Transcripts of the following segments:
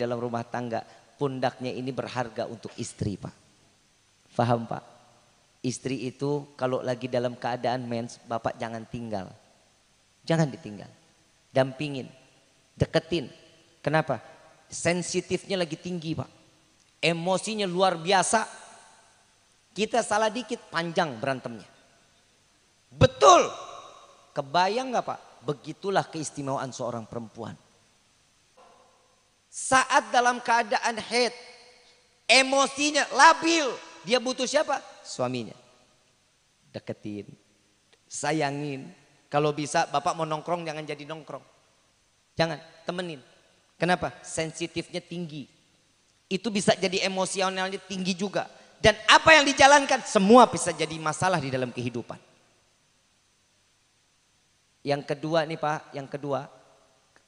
dalam rumah tangga, pundaknya ini berharga untuk istri, Pak. Faham, Pak? Istri itu kalau lagi dalam keadaan mens, bapak jangan tinggal. Jangan ditinggal. Dampingin, deketin. Kenapa? Sensitifnya lagi tinggi, Pak. Emosinya luar biasa. Kita salah dikit panjang berantemnya. Betul. Kebayang gak, Pak? Begitulah keistimewaan seorang perempuan. Saat dalam keadaan haid, emosinya labil, dia butuh siapa? Suaminya. Deketin, sayangin. Kalau bisa bapak mau nongkrong jangan jadi nongkrong. Jangan, temenin. Kenapa? Sensitifnya tinggi. Itu bisa jadi emosionalnya tinggi juga. Dan apa yang dijalankan semua bisa jadi masalah di dalam kehidupan. Yang kedua nih Pak, yang kedua.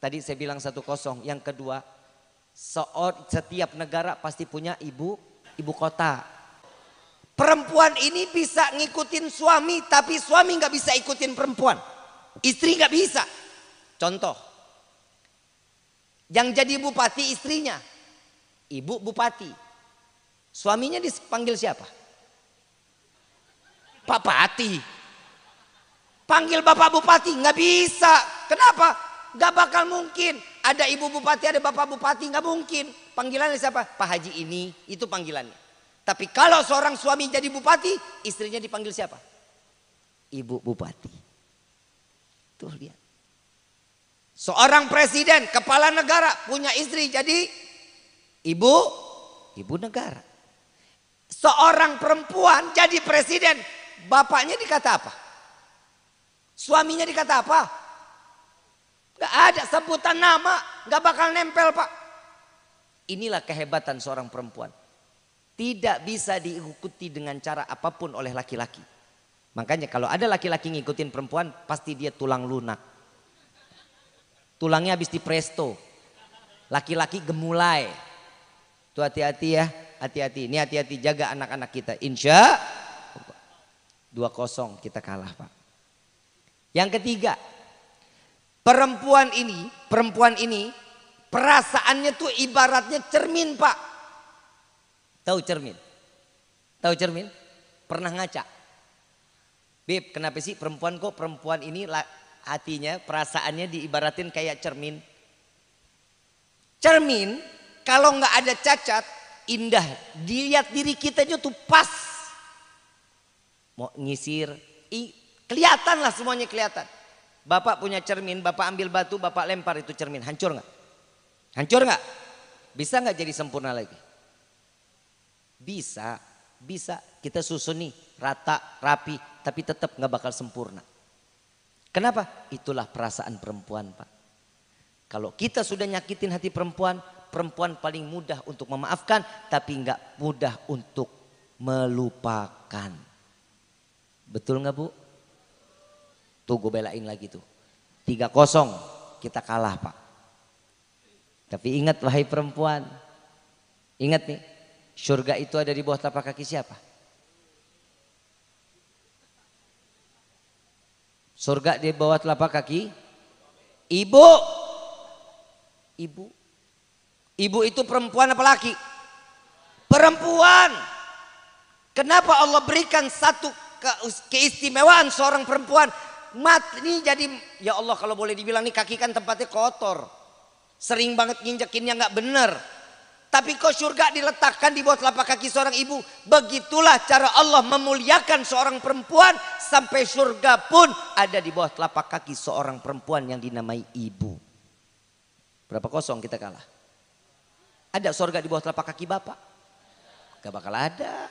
Tadi saya bilang 1-0, yang kedua. Setiap negara pasti punya ibu kota. Perempuan ini bisa ngikutin suami, tapi suami nggak bisa ikutin perempuan. Istri nggak bisa. Contoh, yang jadi bupati istrinya, ibu bupati. Suaminya dipanggil siapa? Pak Pati. Panggil bapak bupati nggak bisa. Kenapa? Nggak bakal mungkin. Ada ibu bupati, ada bapak bupati, nggak mungkin. Panggilannya siapa? Pak Haji ini, itu panggilannya. Tapi kalau seorang suami jadi bupati, istrinya dipanggil siapa? Ibu bupati. Tuh lihat. Seorang presiden, kepala negara punya istri jadi ibu negara. Seorang perempuan jadi presiden, bapaknya dikata apa? Suaminya dikata apa? Gak ada sebutan nama, gak bakal nempel, Pak. Inilah kehebatan seorang perempuan. Tidak bisa diikuti dengan cara apapun oleh laki-laki. Makanya kalau ada laki-laki ngikutin perempuan, pasti dia tulang lunak. Tulangnya habis dipresto. Laki-laki gemulai. Tuh hati-hati ya, hati-hati. Ini hati-hati, jaga anak-anak kita. Insya 2-0 kita kalah, Pak. Yang ketiga, perempuan ini perasaannya tuh ibaratnya cermin, Pak. Tahu cermin? Tahu cermin? Pernah ngaca? Beb, kenapa sih perempuan ini hatinya, perasaannya diibaratin kayak cermin? Cermin kalau nggak ada cacat, indah. Dilihat diri kita tuh pas. Mau ngisir, kelihatan lah, semuanya kelihatan. Bapak punya cermin, bapak ambil batu, bapak lempar itu cermin, hancur nggak? Hancur nggak? Bisa nggak jadi sempurna lagi? Bisa kita susun nih rata, rapi, tapi tetap nggak bakal sempurna. Kenapa? Itulah perasaan perempuan, Pak. Kalau kita sudah nyakitin hati perempuan, perempuan paling mudah untuk memaafkan, tapi nggak mudah untuk melupakan. Betul nggak, Bu? Tuh gue belain lagi tuh. 3-0 kita kalah, Pak. Tapi ingat wahai perempuan, ingat nih. Surga itu ada di bawah telapak kaki siapa? Surga di bawah telapak kaki ibu. Ibu itu perempuan apa laki? Perempuan. Kenapa Allah berikan satu keistimewaan seorang perempuan? Ini jadi, ya Allah, kalau boleh dibilang nih, kaki kan tempatnya kotor. Sering banget nginjekinnya nggak bener. Tapi kok surga diletakkan di bawah telapak kaki seorang ibu. Begitulah cara Allah memuliakan seorang perempuan. Sampai surga pun ada di bawah telapak kaki seorang perempuan yang dinamai ibu. Berapa 0 kita kalah? Ada surga di bawah telapak kaki bapak? Gak bakal ada.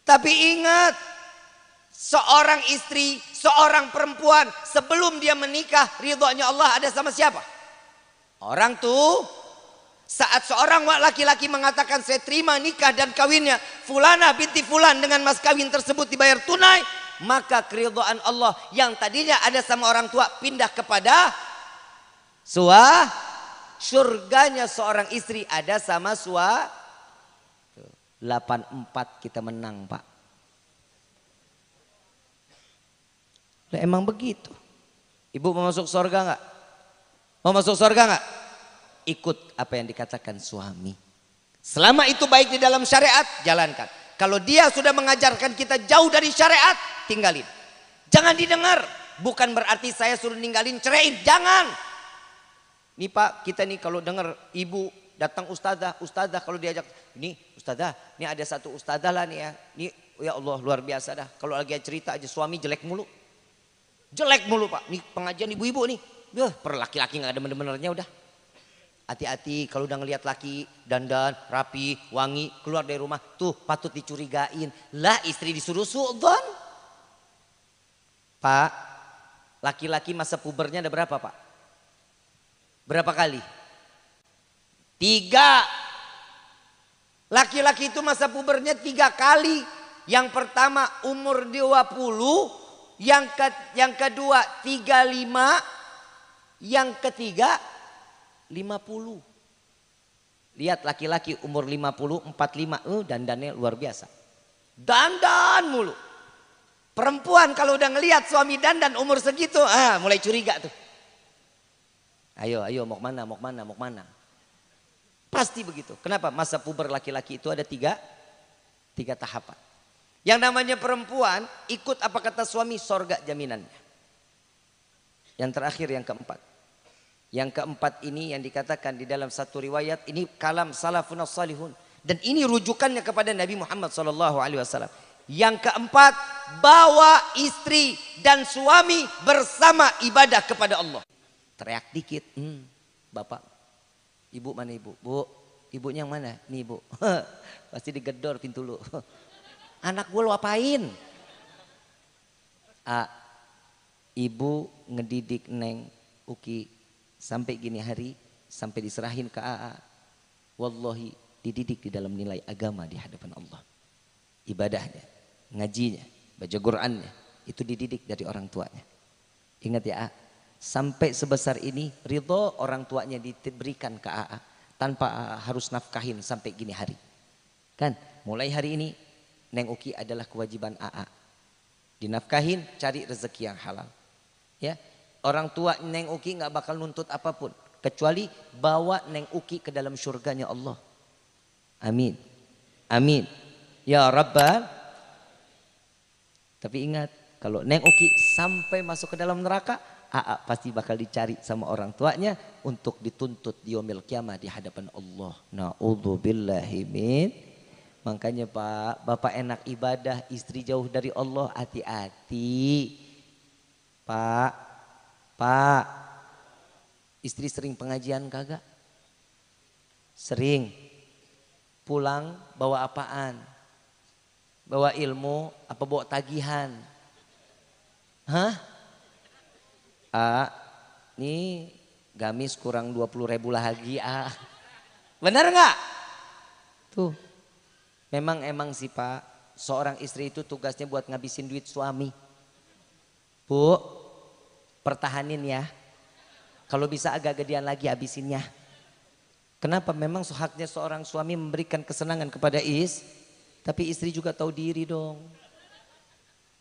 Tapi ingat, seorang istri, seorang perempuan sebelum dia menikah, ridhonya Allah ada sama siapa? Orang tuh saat seorang laki-laki mengatakan saya terima nikah dan kawinnya Fulana binti Fulan dengan mas kawin tersebut dibayar tunai, maka keridhaan Allah yang tadinya ada sama orang tua pindah kepada surganya seorang istri ada sama 8-4 kita menang, Pak. Emang begitu. Ibu mau masuk surga nggak? Mau masuk surga nggak? ikut apa yang dikatakan suami. Selama itu baik di dalam syariat, jalankan. Kalau dia sudah mengajarkan kita jauh dari syariat, tinggalin. Jangan didengar. Bukan berarti saya suruh ninggalin, ceraiin. Jangan. Nih Pak, kita nih kalau dengar ibu datang ustazah kalau diajak. Ini ustazah, ini ada satu ustazah lah nih ya. Ini ya Allah luar biasa dah. Kalau lagi cerita aja suami jelek mulu. Jelek mulu Pak. Nih pengajian ibu-ibu nih. Per laki-laki gak ada bener-benernya udah. Hati-hati kalau udah ngelihat laki dandan, rapi, wangi, keluar dari rumah. Tuh patut dicurigain. Lah istri disuruh su'dzon. Pak, laki-laki masa pubernya ada berapa Pak? Berapa kali? 3. Laki-laki itu masa pubernya 3 kali. Yang pertama umur 20. Yang kedua 35. Yang ketiga 50. Lihat laki-laki umur 50, 45, dandannya luar biasa. Dandan mulu. Perempuan kalau udah ngelihat suami dandan umur segitu, mulai curiga tuh. Ayo mau kemana? Pasti begitu. Kenapa? Masa puber laki-laki itu ada 3 tahapan. Yang namanya perempuan ikut apa kata suami, sorga jaminannya. Yang terakhir yang keempat. Yang keempat ini yang dikatakan di dalam satu riwayat, ini kalam salafun salihun. Dan ini rujukannya kepada Nabi Muhammad SAW. Yang keempat, bawa istri dan suami bersama ibadah kepada Allah. Teriak dikit, bapak, ibu mana ibu? Bu, ibunya yang mana? Nih ibu, pasti digedor pintu lu. Anak gue lu apain? Ibu ngedidik Neng Uki sampai gini hari, sampai diserahin ke AA. Wallahi dididik di dalam nilai agama di hadapan Allah. Ibadahnya, ngajinya, baca Qur'annya, itu dididik dari orang tuanya. Ingat ya, sampai sebesar ini ridho orang tuanya diberikan ke AA tanpa AA harus nafkahin sampai gini hari. Kan, mulai hari ini Neng Uki adalah kewajiban AA. Dinafkahin, cari rezeki yang halal. Ya, orang tua Neng Uki nggak bakal nuntut apapun kecuali bawa Neng Uki ke dalam surganya Allah. Amin. Amin. Ya Rabbal. Tapi ingat, kalau Neng Uki sampai masuk ke dalam neraka, AA pasti bakal dicari sama orang tuanya untuk dituntut di yaumil qiyamah di hadapan Allah. Na'udzubillahi min. Makanya Pak, Bapak enak ibadah, istri jauh dari Allah, hati-hati. Pak, istri sering pengajian kagak? Sering. Pulang bawa apaan? Bawa ilmu apa bawa tagihan? Hah? Nih gamis kurang 20.000 lagi. Benar nggak? Tuh, emang sih Pak, seorang istri itu tugasnya buat ngabisin duit suami. Bu, pertahanin ya. Kalau bisa agak gedean lagi habisinnya. Kenapa? Memang haknya seorang suami memberikan kesenangan kepada tapi istri juga tahu diri dong.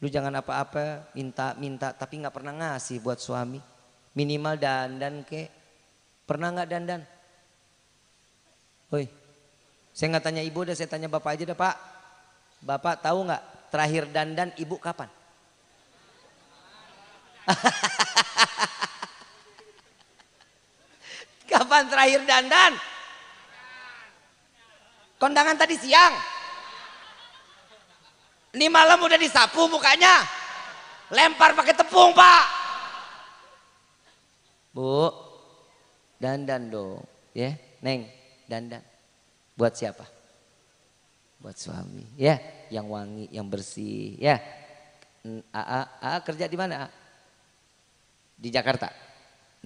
Lu jangan apa-apa, minta, tapi nggak pernah ngasih buat suami. Minimal dandan kek. Pernah nggak dandan? Hoi, saya nggak tanya ibu, saya tanya bapak aja dah Pak. Bapak tahu nggak terakhir dandan ibu kapan? Kapan terakhir dandan? Kondangan tadi siang. Ini malam udah disapu mukanya. Lempar pakai tepung Pak. Bu, dandan dong. Ya, Neng, dandan. Buat siapa? Buat suami. Ya, yang wangi, yang bersih. Ya, AA kerja di mana? Di Jakarta.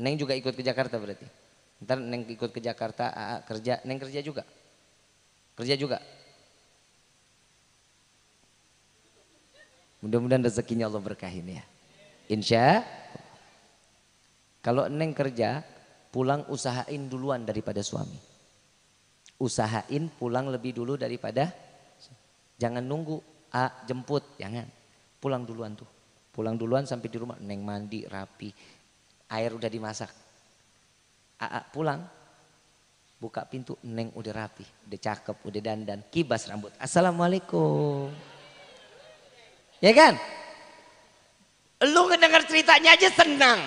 Neng juga ikut ke Jakarta berarti. Ntar Neng ikut ke Jakarta, AA kerja. Neng kerja juga? Kerja juga? Mudah-mudahan rezekinya Allah berkahin ya. Insya. Kalau Neng kerja, pulang usahain duluan daripada suami. Usahain pulang lebih dulu daripada. Jangan nunggu jemput, jangan. Pulang duluan tuh. Pulang duluan sampai di rumah Neng mandi rapi. Air udah dimasak. AA pulang. Buka pintu, Neng udah rapi, udah cakep, udah dandan, kibas rambut. Assalamualaikum. Ya kan? Lu ngedenger ceritanya aja senang.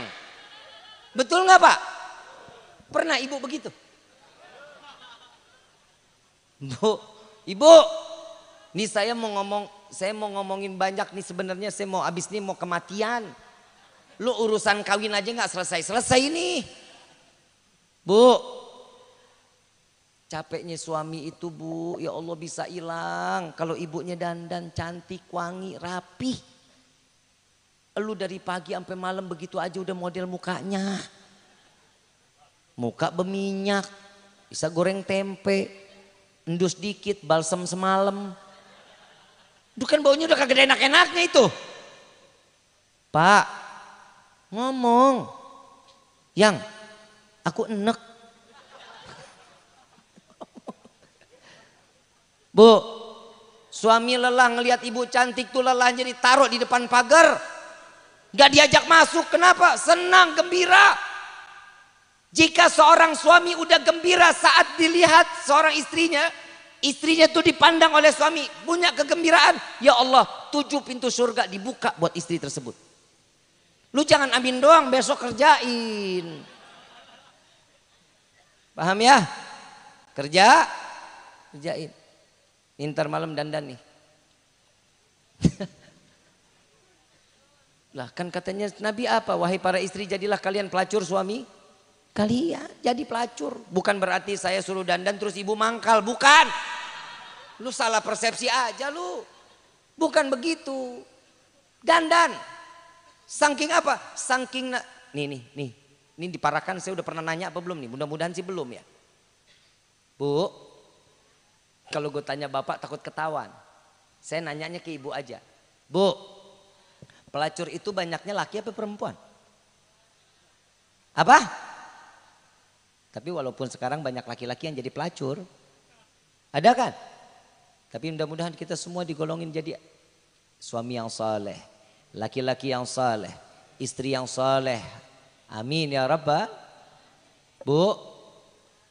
Betul nggak Pak? Pernah ibu begitu? Bu, ibu, nih saya mau ngomongin banyak nih sebenarnya, saya mau abis nih mau kematian. Lu urusan kawin aja nggak selesai nih. Bu, capeknya suami itu Bu, ya Allah bisa hilang kalau ibunya dandan cantik, wangi, rapih. Lu dari pagi sampai malam begitu aja udah model mukanya. Muka berminyak, bisa goreng tempe, endus dikit, balsam semalam. Itu kan baunya udah kagak enak-enaknya itu. Pak, ngomong. Yang, aku enek. Bu, suami lelah ngelihat ibu cantik tuh lelah jadi taruh di depan pagar. Gak diajak masuk, kenapa? Senang, gembira. Jika seorang suami udah gembira saat dilihat seorang istrinya tuh dipandang oleh suami, punya kegembiraan. Ya Allah, 7 pintu surga dibuka buat istri tersebut. Lu jangan amin doang, besok kerjain. Paham ya? Kerjain. Ntar malam dandan nih. Lah kan katanya Nabi apa? Wahai para istri, jadilah kalian pelacur suami kalian. Jadi pelacur. Bukan berarti saya suruh dandan terus ibu mangkal. Bukan. Lu salah persepsi aja lu. Bukan begitu. Dandan. Saking apa? Saking nih. Ini diparakan, saya udah pernah nanya apa belum nih? Mudah-mudahan sih belum ya. Bu, kalau gue tanya bapak takut ketahuan. Saya nanyanya ke ibu aja. Bu, pelacur itu banyaknya laki apa perempuan? Apa? Tapi walaupun sekarang banyak laki-laki yang jadi pelacur. Ada kan? Tapi mudah-mudahan kita semua digolongin jadi suami yang saleh, laki-laki yang saleh, istri yang saleh. Amin ya Rabbal. Bu,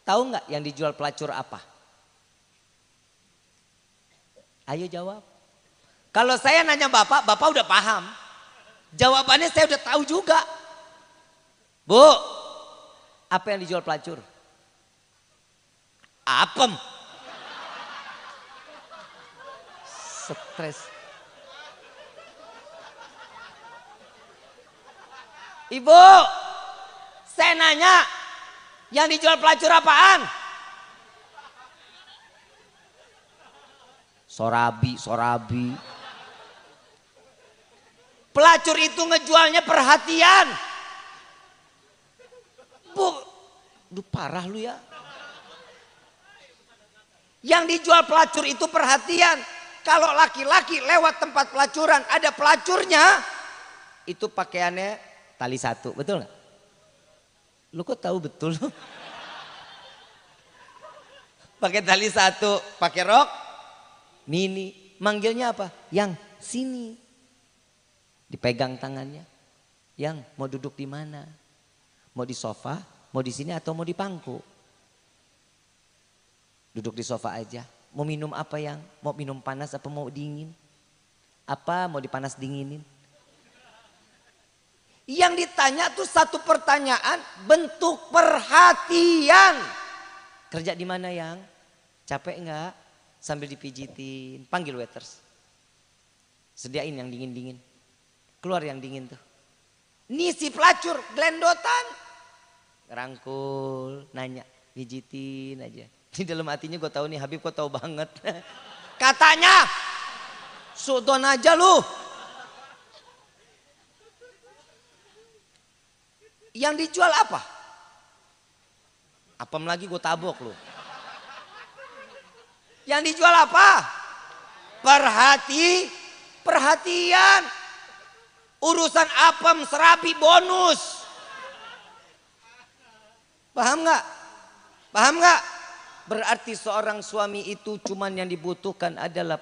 tahu nggak yang dijual pelacur apa? Ayo jawab. Kalau saya nanya bapak udah paham. Jawabannya saya udah tahu juga. Bu, apa yang dijual pelacur? Apem. Stres. Ibu, saya nanya, yang dijual pelacur apaan? Sorabi. Pelacur itu ngejualnya perhatian. Bu, parah lu ya. Yang dijual pelacur itu perhatian. Kalau laki-laki lewat tempat pelacuran ada pelacurnya, itu pakaiannya tali satu, betul nggak? Lu kok tahu betul? Pakai tali satu, pakai rok mini, manggilnya apa? Yang sini. Dipegang tangannya. Yang mau duduk di mana? Mau di sofa, mau di sini atau mau di pangku? Duduk di sofa aja. Mau minum apa yang? Mau minum panas apa mau dingin? Apa mau dipanas dinginin? Yang ditanya tuh satu pertanyaan, bentuk perhatian. Kerja di mana yang? Capek enggak? Sambil dipijitin, panggil waiters. Sediain yang dingin-dingin. Keluar yang dingin tuh. Nih si pelacur gelendotan. Rangkul, nanya, pijitin aja. Di dalam hatinya gue tahu nih Habib kok tahu banget. Katanya, sudon aja lu. Yang dijual apa? Apem lagi gue tabok lu. Yang dijual apa? Perhatian. Urusan apem serabi bonus. Paham nggak? Berarti seorang suami itu cuman yang dibutuhkan adalah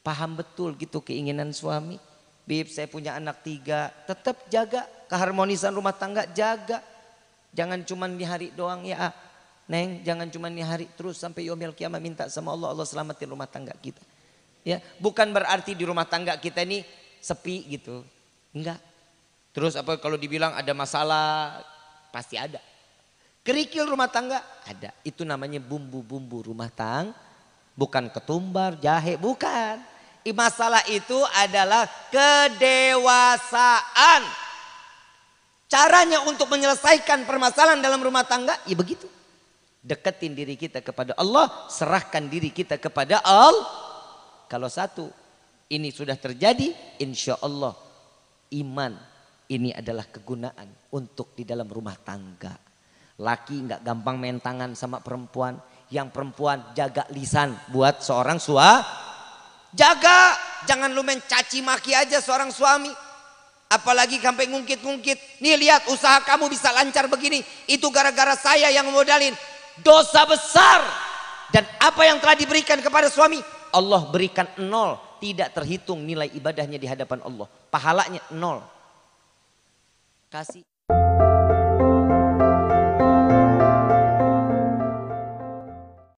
paham betul gitu keinginan suami. Bib, saya punya anak 3, tetap jaga keharmonisan rumah tangga, jaga. Jangan cuma di hari doang ya Neng, jangan cuma di hari terus sampai yaumil kiamah minta sama Allah, Allah selamatin rumah tangga kita. Ya, bukan berarti di rumah tangga kita ini sepi gitu. Enggak. Terus apa kalau dibilang ada masalah, pasti ada. Kerikil rumah tangga ada. Itu namanya bumbu-bumbu rumah tangga. Bukan ketumbar, jahe, bukan. Masalah itu adalah kedewasaan. Caranya untuk menyelesaikan permasalahan dalam rumah tangga, ya begitu. Deketin diri kita kepada Allah, serahkan diri kita kepada Allah. Kalau satu ini sudah terjadi, insya Allah iman ini adalah kegunaan untuk di dalam rumah tangga. Laki nggak gampang main tangan sama perempuan. Yang perempuan jaga lisan buat seorang suami. Jaga, jangan lu mencaci maki aja seorang suami. Apalagi sampai ngungkit-ngungkit. Nih lihat usaha kamu bisa lancar begini. Itu gara-gara saya yang modalin. Dosa besar. Dan apa yang telah diberikan kepada suami, Allah berikan 0. Tidak terhitung nilai ibadahnya di hadapan Allah. Pahalanya 0. Kasih.